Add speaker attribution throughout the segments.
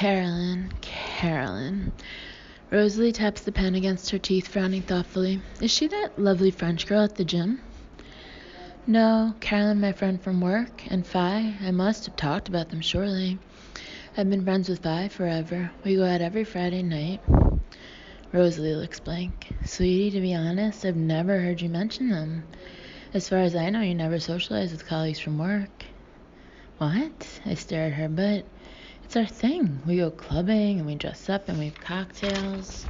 Speaker 1: Carolyn. Rosalie taps the pen against her teeth, frowning thoughtfully. Is she that lovely French girl at the gym? No, Carolyn, my friend from work, and Phi. I must have talked about them, surely. I've been friends with Phi forever. We go out every Friday night. Rosalie looks blank. Sweetie, to be honest, I've never heard you mention them. As far as I know, you never socialize with colleagues from work. What? I stare at her, but it's our thing. We go clubbing, and we dress up, and we have cocktails.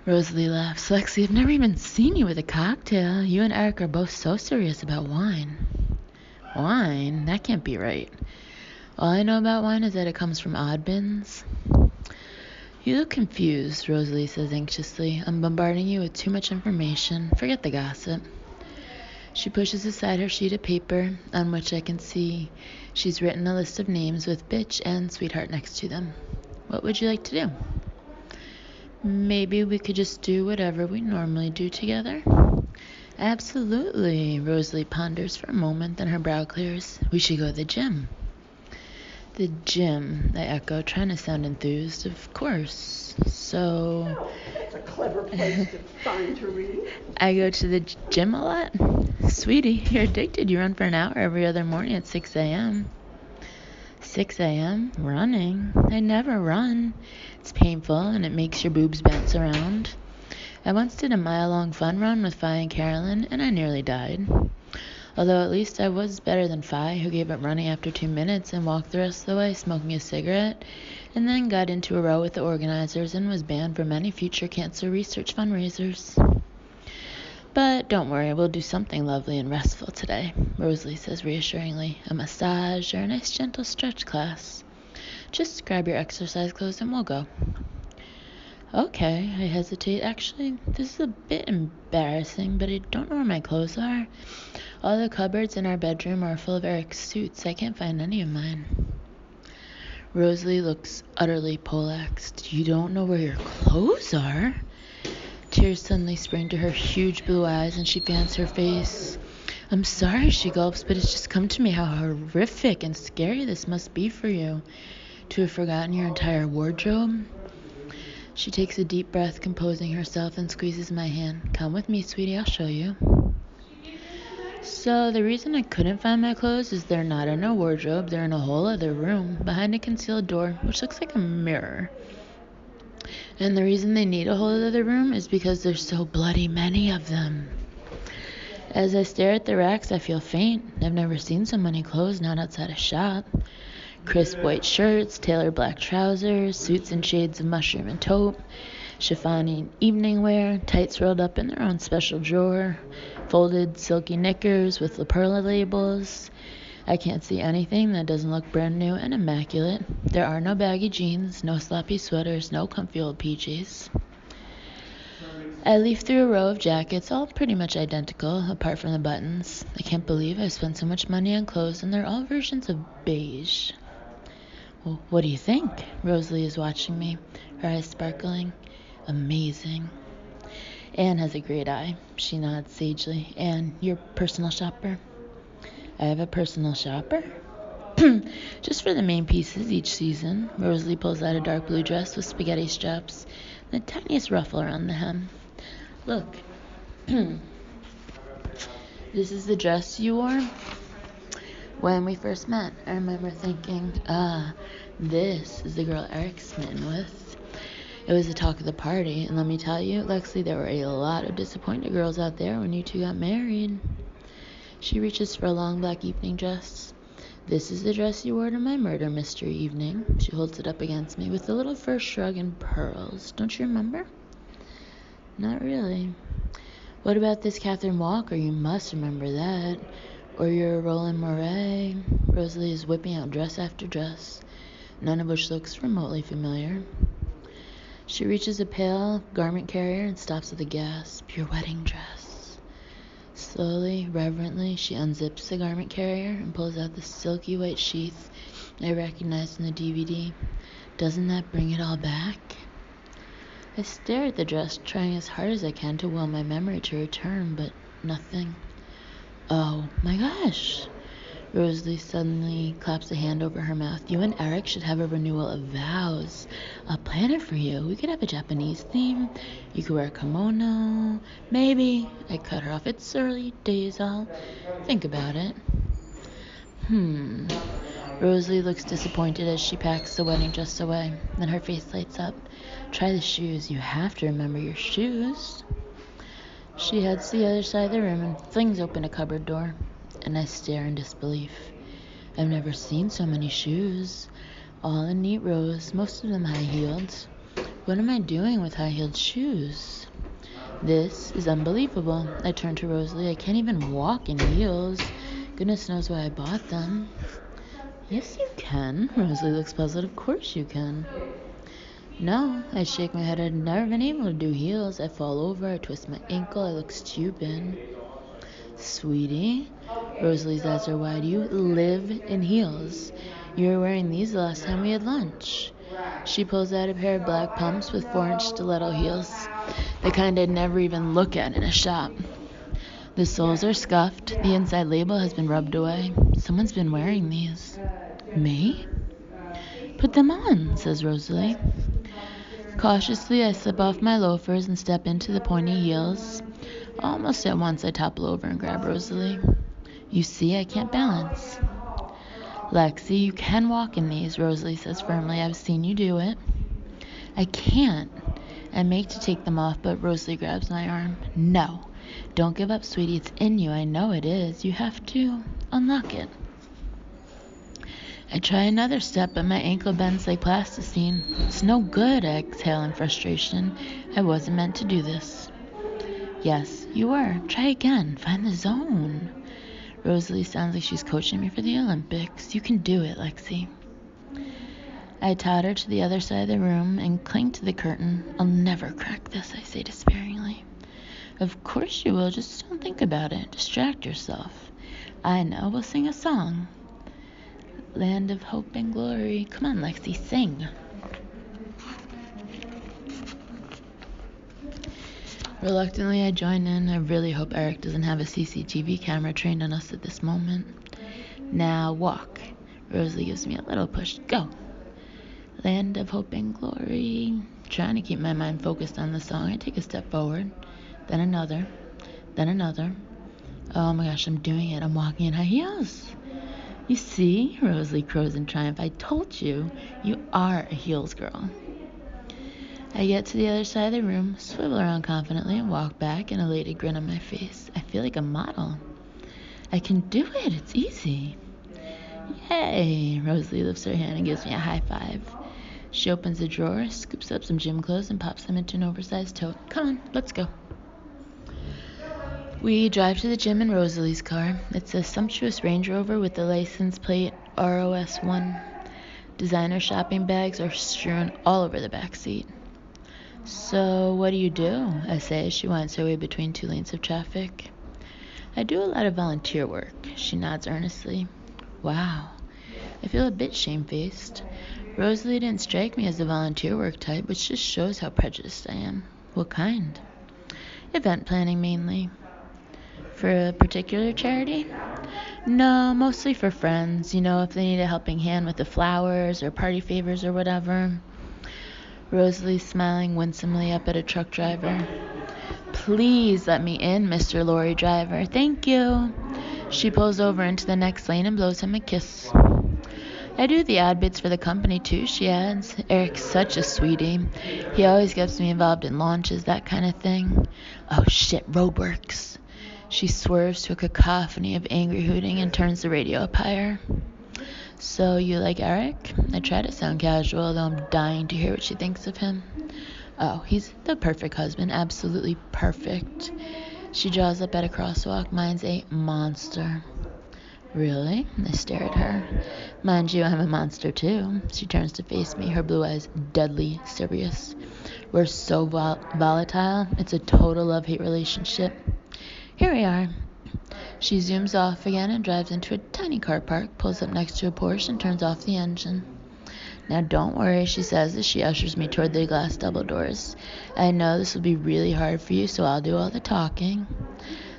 Speaker 1: Rosalie laughs. Lexi, I've never even seen you with a cocktail. You and Eric are both so serious about wine. Wine? That can't be right. All I know about wine is that it comes from Oddbins. You look confused, Rosalie says anxiously. I'm bombarding you with too much information. Forget the gossip. She pushes aside her sheet of paper, on which I can see she's written a list of names with bitch and sweetheart next to them. What would you like to do? Maybe we could just do whatever we normally do together? Absolutely, Rosalie ponders for a moment, then her brow clears. We should go to the gym. The gym, I echo, trying to sound enthused. Of course. So...
Speaker 2: Oh, that's a clever place to find to read.
Speaker 1: I go to the gym a lot. Sweetie, you're addicted. You run for an hour every other morning at 6 a.m. 6 a.m.? Running? I never run. It's painful, and it makes your boobs bounce around. I once did a mile-long fun run with Phi and Carolyn, and I nearly died. Although at least I was better than Phi, who gave up running after 2 minutes and walked the rest of the way smoking a cigarette, and then got into a row with the organizers and was banned from any future cancer research fundraisers. But don't worry, we'll do something lovely and restful today, Rosalie says reassuringly. A massage or a nice gentle stretch class. Just grab your exercise clothes and we'll go. Okay, I hesitate. Actually, this is a bit embarrassing, but I don't know where my clothes are. All the cupboards in our bedroom are full of Eric's suits. I can't find any of mine. Rosalie looks utterly poleaxed. You don't know where your clothes are? Tears suddenly spring to her huge blue eyes, and she fans her face. I'm sorry, she gulps, but it's just come to me how horrific and scary this must be for you, to have forgotten your entire wardrobe. She takes a deep breath, composing herself, and squeezes my hand. Come with me, sweetie, I'll show you. So the reason I couldn't find my clothes is they're not in a wardrobe. They're in a whole other room, behind a concealed door, which looks like a mirror. And the reason they need a whole other room is because there's so bloody many of them. As I stare at the racks, I feel faint. I've never seen so many clothes not outside a shop. Crisp white shirts, tailored black trousers, suits in shades of mushroom and taupe, chiffon evening wear, tights rolled up in their own special drawer, folded silky knickers with La Perla labels. I can't see anything that doesn't look brand new and immaculate. There are no baggy jeans, no sloppy sweaters, no comfy old PJs. I leaf through a row of jackets, all pretty much identical, apart from the buttons. I can't believe I spent so much money on clothes, and they're all versions of beige. Well, what do you think? Rosalie is watching me, her eyes sparkling. Amazing. Anne has a great eye. She nods sagely. Anne, your personal shopper? I have a personal shopper? Just for the main pieces each season. Rosalie pulls out a dark blue dress with spaghetti straps and the tiniest ruffle around the hem. Look. This is the dress you wore when we first met. I remember thinking, this is the girl Eric's smitten with. It was the talk of the party, and let me tell you, Lexi, there were a lot of disappointed girls out there when you two got married. She reaches for a long black evening dress. This is the dress you wore to my murder mystery evening. She holds it up against me with a little fur shrug and pearls. Don't you remember? Not really. What about this Catherine Walker? You must remember that. Or your Roland Mouret. Rosalie is whipping out dress after dress, none of which looks remotely familiar. She reaches a pale garment carrier and stops at the gasp. Your wedding dress. Slowly, reverently, she unzips the garment carrier and pulls out the silky white sheath I recognized in the DVD. Doesn't that bring it all back? I stare at the dress, trying as hard as I can to will my memory to return, but nothing. Oh my gosh! Rosalie suddenly claps a hand over her mouth. You and Eric should have a renewal of vows. I'll plan it for you. We could have a Japanese theme. You could wear a kimono. Maybe. I cut her off. It's early days. I'll think about it. Rosalie looks disappointed as she packs the wedding dress away. Then her face lights up. Try the shoes. You have to remember your shoes. She heads to the other side of the room and flings open a cupboard door. And I stare in disbelief. I've never seen so many shoes. All in neat rows, most of them high-heeled. What am I doing with high-heeled shoes? This is unbelievable. I turn to Rosalie. I can't even walk in heels. Goodness knows why I bought them. Yes, you can. Rosalie looks puzzled. Of course you can. No, I shake my head. I've never been able to do heels. I fall over. I twist my ankle. I look stupid. Sweetie, Rosalie's eyes are wide. You live in heels. You were wearing these the last time we had lunch. She pulls out a pair of black pumps with 4-inch stiletto heels. The kind I'd never even look at in a shop. The soles are scuffed. The inside label has been rubbed away. Someone's been wearing these. Me? Put them on, says Rosalie. Cautiously, I slip off my loafers and step into the pointy heels. Almost at once, I topple over and grab Rosalie. You see, I can't balance. Lexi, you can walk in these, Rosalie says firmly. I've seen you do it. I can't. I make to take them off, but Rosalie grabs my arm. No. Don't give up, sweetie. It's in you. I know it is. You have to unlock it. I try another step, but my ankle bends like plasticine. It's no good, I exhale in frustration. I wasn't meant to do this. Yes, you were. Try again. Find the zone. Rosalie sounds like she's coaching me for the Olympics. You can do it, Lexi. I totter to the other side of the room and cling to the curtain. I'll never crack this, I say despairingly. Of course you will. Just don't think about it. Distract yourself. I know. We'll sing a song. Land of hope and glory. Come on, Lexi, sing. Reluctantly, I join in. I really hope Eric doesn't have a CCTV camera trained on us at this moment. Now walk. Rosalie gives me a little push. Go. Land of hope and glory. Trying to keep my mind focused on the song, I take a step forward. Then another. Then another. Oh my gosh, I'm doing it. I'm walking in high heels. You see, Rosalie crows in triumph. I told you, you are a heels girl. I get to the other side of the room, swivel around confidently, and walk back, an elated grin on my face. I feel like a model. I can do it. It's easy. Yay! Rosalie lifts her hand and gives me a high five. She opens a drawer, scoops up some gym clothes, and pops them into an oversized tote. Come on, let's go. We drive to the gym in Rosalie's car. It's a sumptuous Range Rover with the license plate ROS1. Designer shopping bags are strewn all over the back seat. So, what do you do? I say as she winds her way between 2 lanes of traffic. I do a lot of volunteer work. She nods earnestly. Wow. I feel a bit shamefaced. Rosalie didn't strike me as the volunteer work type, which just shows how prejudiced I am. What kind? Event planning mainly. For a particular charity? No, mostly for friends. You know, if they need a helping hand with the flowers or party favors or whatever. Rosalie smiling winsomely up at a truck driver. Please let me in, Mr. Lorry driver. Thank you. She pulls over into the next lane and blows him a kiss. I do the odd bits for the company too, she adds. Eric's such a sweetie. He always gets me involved in launches, that kind of thing. Oh shit, roadworks. She swerves to a cacophony of angry hooting and turns the radio up higher. So you like Eric? I try to sound casual, though I'm dying to hear what she thinks of him. Oh, he's the perfect husband, absolutely perfect. She draws up at a crosswalk. Mine's a monster. Really? I stare at her. Mind you, I'm a monster too. She turns to face me, her blue eyes deadly serious. We're so volatile. It's a total love-hate relationship. Here we are. She zooms off again and drives into a tiny car park, pulls up next to a Porsche and turns off the engine. Now don't worry, she says as she ushers me toward the glass double doors. I know this will be really hard for you, so I'll do all the talking.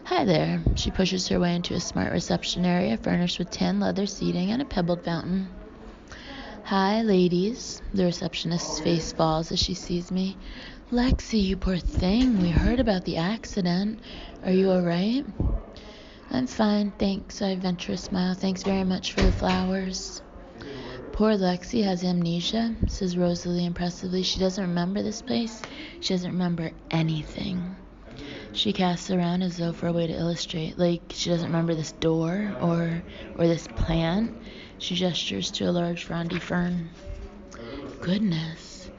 Speaker 1: Hi there. She pushes her way into a smart reception area furnished with tan leather seating and a pebbled fountain. Hi, ladies. The receptionist's face falls as she sees me. Lexi, you poor thing. We heard about the accident. Are you all right? I'm fine, thanks. I venture a smile. Thanks very much for the flowers. Poor Lexi has amnesia, says Rosalie impressively. She doesn't remember this place. She doesn't remember anything. She casts around as though for a way to illustrate, like she doesn't remember this door or this plant. She gestures to a large frondy fern. Goodness.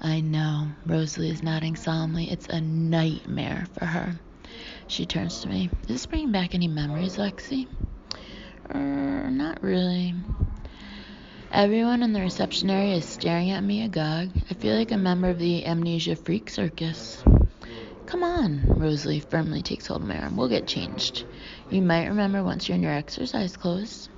Speaker 1: I know, Rosalie is nodding solemnly. It's a nightmare for her. She turns to me. Is this bringing back any memories, Lexi? Not really. Everyone in the reception area is staring at me agog. I feel like a member of the amnesia freak circus. Come on, Rosalie firmly takes hold of my arm. We'll get changed. You might remember once you're in your exercise clothes.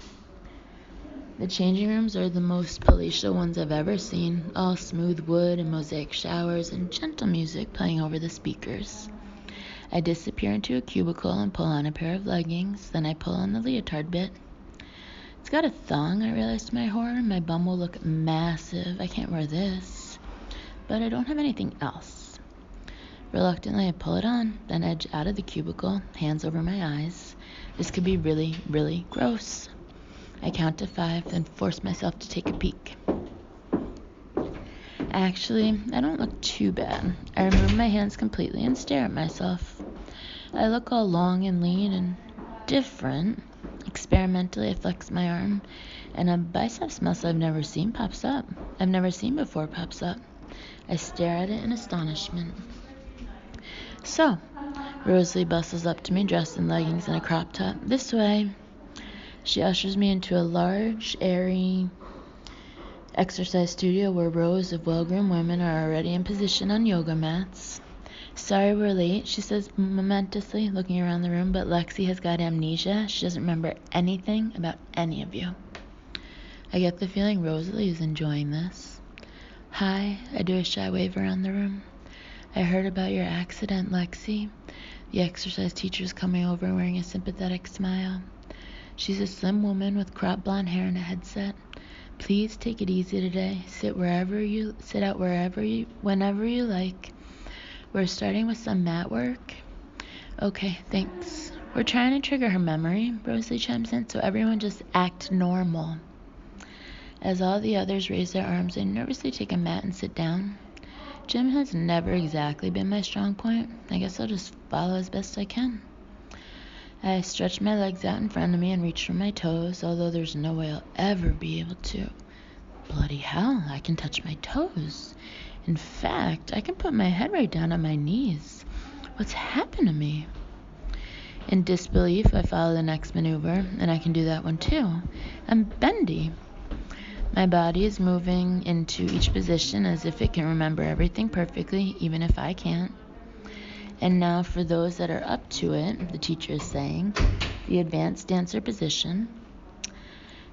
Speaker 1: The changing rooms are the most palatial ones I've ever seen, all smooth wood and mosaic showers and gentle music playing over the speakers. I disappear into a cubicle and pull on a pair of leggings, then I pull on the leotard bit. It's got a thong, I realize to my horror. My bum will look massive. I can't wear this. But I don't have anything else. Reluctantly, I pull it on, then edge out of the cubicle, hands over my eyes. This could be really, really gross. I count to 5, then force myself to take a peek. Actually, I don't look too bad. I remove my hands completely and stare at myself. I look all long and lean and different. Experimentally, I flex my arm, and a biceps muscle I've never seen pops up. I've never seen before pops up. I stare at it in astonishment. So, Rosalie bustles up to me dressed in leggings and a crop top. This way. She ushers me into a large, airy exercise studio where rows of well-groomed women are already in position on yoga mats. Sorry we're late, she says momentously, looking around the room, but Lexi has got amnesia. She doesn't remember anything about any of you. I get the feeling Rosalie is enjoying this. Hi, I do a shy wave around the room. I heard about your accident, Lexi. The exercise teacher's coming over wearing a sympathetic smile. She's a slim woman with cropped blonde hair and a headset. Please take it easy today. Sit out whenever you like. We're starting with some mat work. Okay, thanks. We're trying to trigger her memory, Rosalie chimes in, so everyone just act normal. As all the others raise their arms, I nervously take a mat and sit down. Gym has never exactly been my strong point. I guess I'll just follow as best I can. I stretch my legs out in front of me and reach for my toes, although there's no way I'll ever be able to. Bloody hell, I can touch my toes. In fact, I can put my head right down on my knees. What's happened to me? In disbelief, I follow the next maneuver, and I can do that one too. I'm bendy. My body is moving into each position as if it can remember everything perfectly, even if I can't. And now for those that are up to it, the teacher is saying, the advanced dancer position.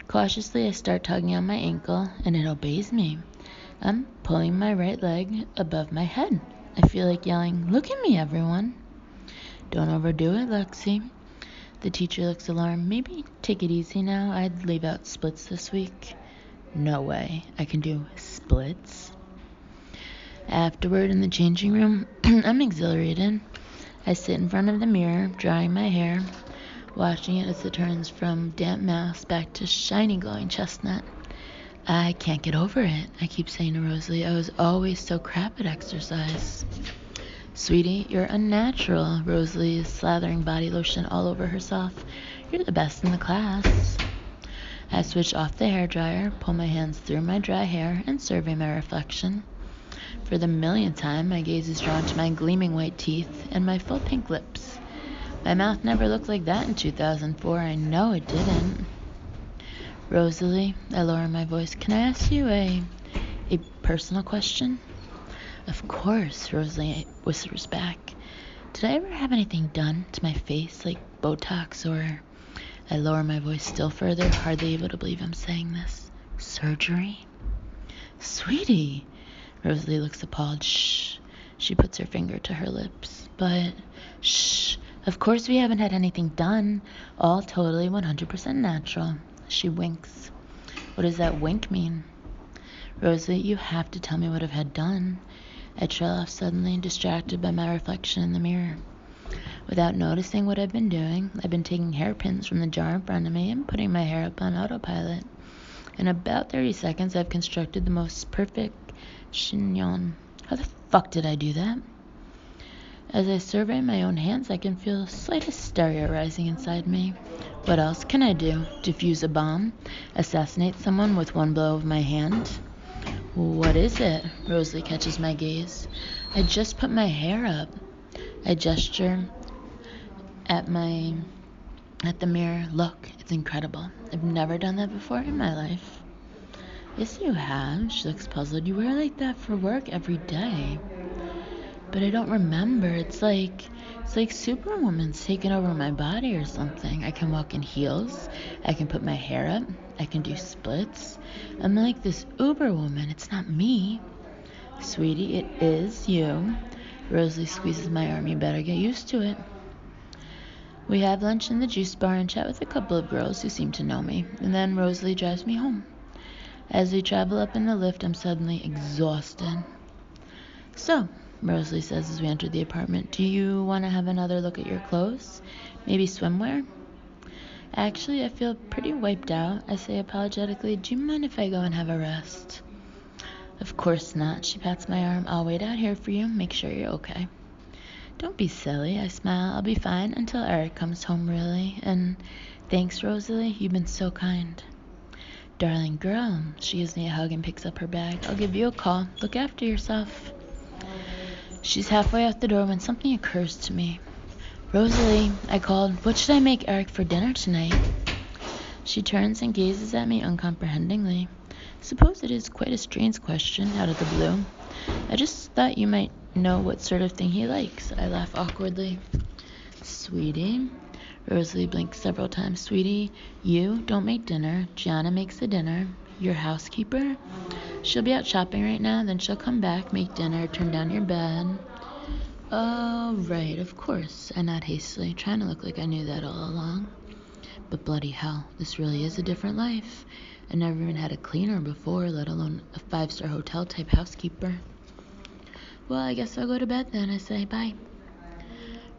Speaker 1: Cautiously, I start tugging on my ankle, and it obeys me. I'm pulling my right leg above my head. I feel like yelling, "Look at me, everyone." Don't overdo it, Lexi. The teacher looks alarmed. Maybe take it easy now. I'd leave out splits this week. No way. I can do splits. Afterward, in the changing room, I'm exhilarated. I sit in front of the mirror, drying my hair, watching it as it turns from damp mouse back to shiny glowing chestnut. I can't get over it, I keep saying to Rosalie. I was always so crap at exercise. Sweetie, you're unnatural. Rosalie is slathering body lotion all over herself. You're the best in the class. I switch off the hairdryer, pull my hands through my dry hair, and survey my reflection. For the millionth time, my gaze is drawn to my gleaming white teeth and my full pink lips. My mouth never looked like that in 2004. I know it didn't. Rosalie, I lower my voice. Can I ask you a personal question? Of course, Rosalie whispers back. Did I ever have anything done to my face, like Botox or... I lower my voice still further, hardly able to believe I'm saying this. Surgery? Sweetie! Rosalie looks appalled. Shh. She puts her finger to her lips. But, shh, Of course we haven't had anything done. All totally 100% natural. She winks. What does that wink mean? Rosalie, you have to tell me what I've had done. I trail off suddenly, distracted by my reflection in the mirror. Without noticing what I've been doing, I've been taking hairpins from the jar in front of me and putting my hair up on autopilot. In about 30 seconds, I've constructed the most perfect chignon. How the fuck did I do that? As I survey my own hands, I can feel a slight hysteria rising inside me. What else can I do? Defuse a bomb? Assassinate someone with one blow of my hand? What is it? Rosalie catches my gaze. I just put my hair up. I gesture at the mirror. Look, it's incredible. I've never done that before in my life. Yes, you have. She looks puzzled. You wear like that for work every day. But I don't remember. It's like Superwoman's taken over my body or something. I can walk in heels. I can put my hair up. I can do splits. I'm like this Uber woman. It's not me. Sweetie, it is you. Rosalie squeezes my arm. You better get used to it. We have lunch in the juice bar and chat with a couple of girls who seem to know me. And then Rosalie drives me home. As we travel up in the lift, I'm suddenly exhausted. So, Rosalie says as we enter the apartment, do you want to have another look at your clothes? Maybe swimwear? Actually, I feel pretty wiped out. I say apologetically, do you mind if I go and have a rest? Of course not. She pats my arm. I'll wait out here for you. Make sure you're okay. Don't be silly. I smile. I'll be fine until Eric comes home, really. And thanks, Rosalie. You've been so kind. Darling girl. She gives me a hug and picks up her bag. I'll give you a call. Look after yourself. She's halfway out the door when something occurs to me. Rosalie, I called. What should I make Eric for dinner tonight? She turns and gazes at me uncomprehendingly. Suppose it is quite a strange question out of the blue. I just thought you might know what sort of thing he likes. I laugh awkwardly. Sweetie. Rosalie blinks several times. Sweetie, you don't make dinner. Gianna makes the dinner. Your housekeeper? She'll be out shopping right now, then she'll come back, make dinner, turn down your bed. Oh, right, of course. I nod hastily, trying to look like I knew that all along. But bloody hell, this really is a different life. I never even had a cleaner before, let alone a 5-star hotel type housekeeper. Well, I guess I'll go to bed then, I say. Bye.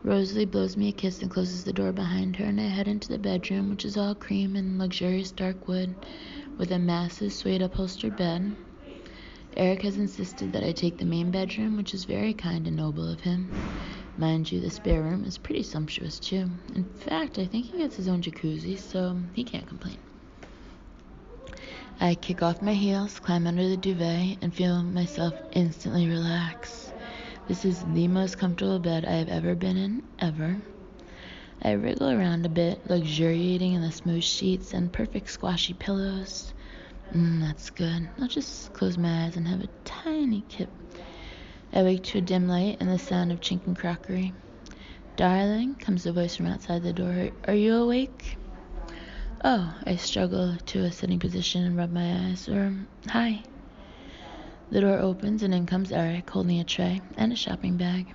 Speaker 1: Rosalie blows me a kiss and closes the door behind her, and I head into the bedroom, which is all cream and luxurious dark wood, with a massive suede upholstered bed. Eric has insisted that I take the main bedroom, which is very kind and noble of him. Mind you, the spare room is pretty sumptuous too. In fact, I think he gets his own jacuzzi, so he can't complain. I kick off my heels, climb under the duvet, and feel myself instantly relax. This is the most comfortable bed I have ever been in, ever. I wriggle around a bit, luxuriating in the smooth sheets and perfect squashy pillows. That's good. I'll just close my eyes and have a tiny kip. I wake to a dim light and the sound of chinking crockery. Darling, comes the voice from outside the door. Are you awake? Oh, I struggle to a sitting position and rub my eyes. Hi. The door opens and in comes Eric, holding a tray and a shopping bag.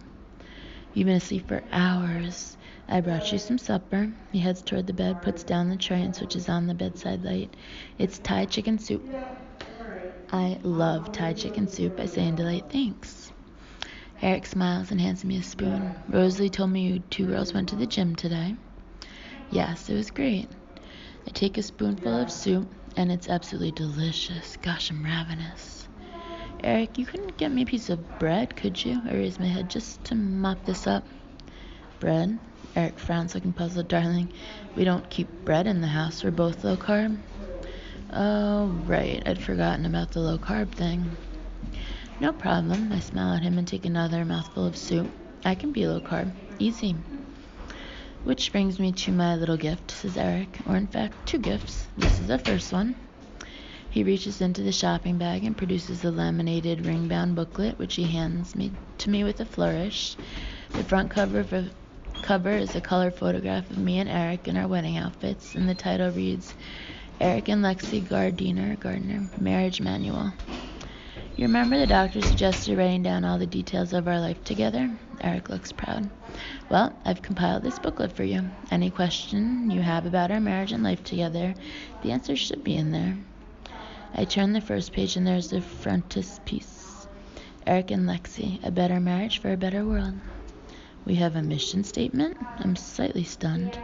Speaker 1: You've been asleep for hours. I brought you some supper. He heads toward the bed, puts down the tray, and switches on the bedside light. It's Thai chicken soup. I love Thai chicken soup, I say in delight. Thanks. Eric smiles and hands me a spoon. Rosalie told me you 2 girls went to the gym today. Yes, it was great. I take a spoonful of soup, and it's absolutely delicious. Gosh, I'm ravenous. Eric, you couldn't get me a piece of bread, could you? I raise my head just to mop this up. Bread? Eric frowns, looking puzzled. Darling, we don't keep bread in the house. We're both low carb. Oh, right. I'd forgotten about the low carb thing. No problem. I smile at him and take another mouthful of soup. I can be low carb. Easy. Which brings me to my little gift, says Eric. Or in fact, 2 gifts. This is the first one. He reaches into the shopping bag and produces a laminated ring-bound booklet, which he hands to me with a flourish. The front cover is a color photograph of me and Eric in our wedding outfits, and the title reads, Eric and Lexi Gardner, Marriage Manual. You remember the doctor suggested writing down all the details of our life together? Eric looks proud. Well, I've compiled this booklet for you. Any question you have about our marriage and life together, the answer should be in there. I turn the first page and there's the frontispiece. Eric and Lexi, a better marriage for a better world. We have a mission statement? I'm slightly stunned.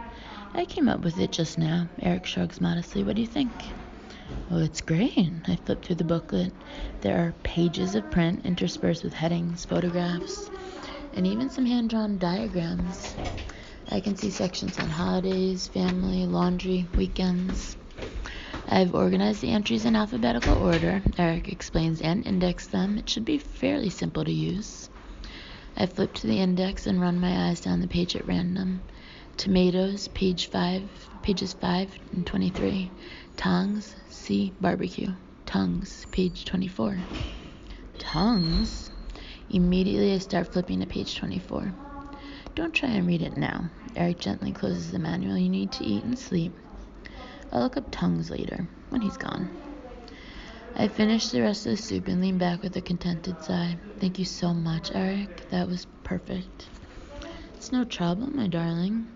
Speaker 1: I came up with it just now. Eric shrugs modestly. What do you think? Oh, it's great. I flip through the booklet. There are pages of print interspersed with headings, photographs, and even some hand-drawn diagrams. I can see sections on holidays, family, laundry, weekends. I've organized the entries in alphabetical order. Eric explains and indexed them. It should be fairly simple to use. I flip to the index and run my eyes down the page at random. Tomatoes, pages 5 and 23. Tongs, C, barbecue. Tongues, page 24. Tongues? Immediately I start flipping to page 24. Don't try and read it now. Eric gently closes the manual. You need to eat and sleep. I'll look up tongues later, when he's gone. I finish the rest of the soup and lean back with a contented sigh. Thank you so much, Eric. That was perfect. It's no trouble, my darling.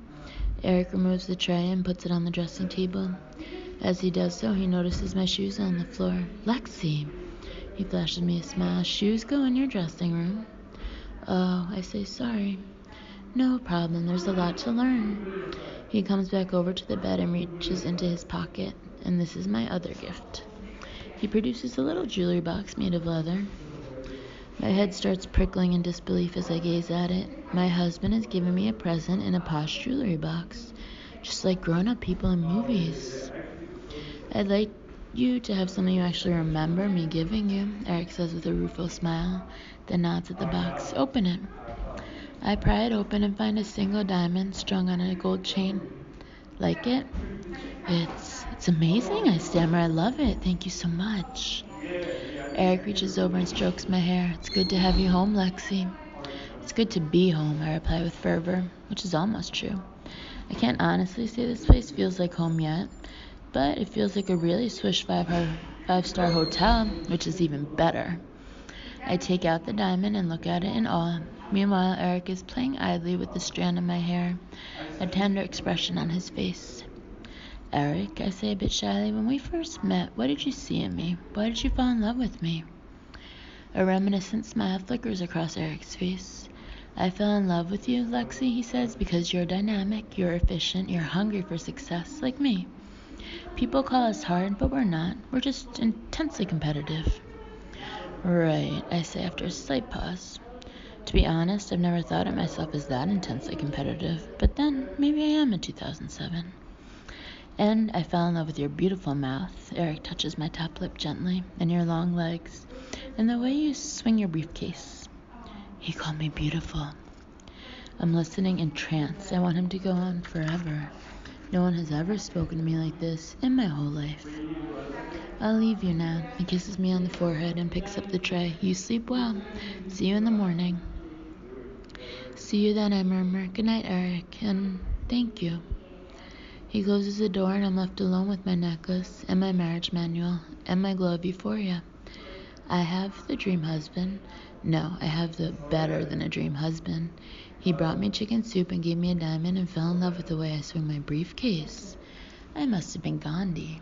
Speaker 1: Eric removes the tray and puts it on the dressing table. As he does so, he notices my shoes on the floor. Lexi! He flashes me a smile. Shoes go in your dressing room. Oh, I say sorry. No problem, there's a lot to learn. He comes back over to the bed and reaches into his pocket. And this is my other gift. He produces a little jewelry box made of leather. My head starts prickling in disbelief as I gaze at it. My husband has given me a present in a posh jewelry box, just like grown-up people in movies. I'd like you to have something you actually remember me giving you, Eric says with a rueful smile, then nods at the box. Open it. I pry it open and find a single diamond strung on a gold chain. Like it? It's amazing, I stammer. I love it. Thank you so much. Eric reaches over and strokes my hair. It's good to have you home, Lexi. It's good to be home, I reply with fervor, which is almost true. I can't honestly say this place feels like home yet, but it feels like a really swish five-star hotel, which is even better. I take out the diamond and look at it in awe. Meanwhile, Eric is playing idly with the strand of my hair, a tender expression on his face. Eric, I say a bit shyly, when we first met, what did you see in me? Why did you fall in love with me? A reminiscent smile flickers across Eric's face. I fell in love with you, Lexi, he says, because you're dynamic, you're efficient, you're hungry for success, like me. People call us hard, but we're not. We're just intensely competitive. Right, I say after a slight pause. To be honest, I've never thought of myself as that intensely competitive, but then maybe I am in 2007. And I fell in love with your beautiful mouth. Eric touches my top lip gently, and your long legs, and the way you swing your briefcase. He called me beautiful. I'm listening entranced. I want him to go on forever. No one has ever spoken to me like this in my whole life. I'll leave you now. He kisses me on the forehead and picks up the tray. You sleep well. See you in the morning. See you then, I murmur. Good night, Eric, and thank you. He closes the door and I'm left alone with my necklace and my marriage manual and my glove euphoria. I have the dream husband. No, I have the better than a dream husband. He brought me chicken soup and gave me a diamond and fell in love with the way I swing my briefcase. I must have been Gandhi.